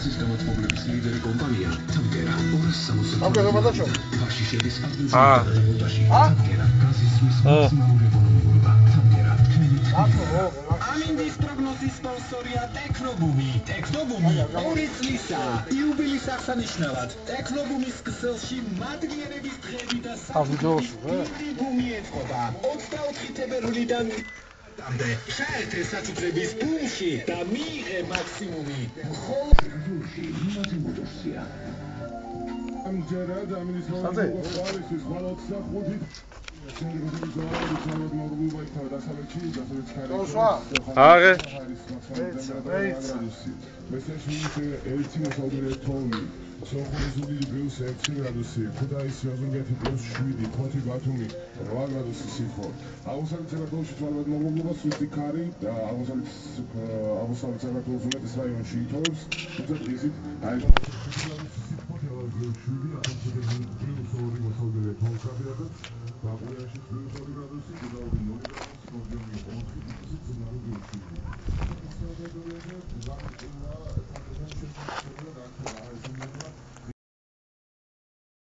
ინფლაციის გამოწყობილების ლიდერი კომპანია თამკერა 260 ფაში შედის ადგილზეში თამკერა გაზის სვის მაქსიმალური ეკონომიკურობა თამკერა ამინდის პროგნოზის სპონსორია ტექნობუმი ორი წლისა იუბილის აღსანიშნავად ტექნობუმის ქსელში მადლიერების დღეები და საფუძველი ბუმი ეწყობა 24 თებერვლიდან ხაერთე საჩუქრების ბუმში და მიიღე მაქსიმუმი მხოლოდ იმათი მოდოსია ამჯერად ამინდის პროგნოზის ხვალ 25 სოხუმის პლუს 6 გრადუსი, ქუთაისი ოზურგეთი პლუს 7, ფოთი ბათუმი 8 გრადუსი სიხო. აღმოსავლეთ საქართველოში თვალადმოვლობა სუსტი ქარი და აღმოსავლეთ საქართველოს უმეტეს რაიონში ითოვებს, თუმცა დღისით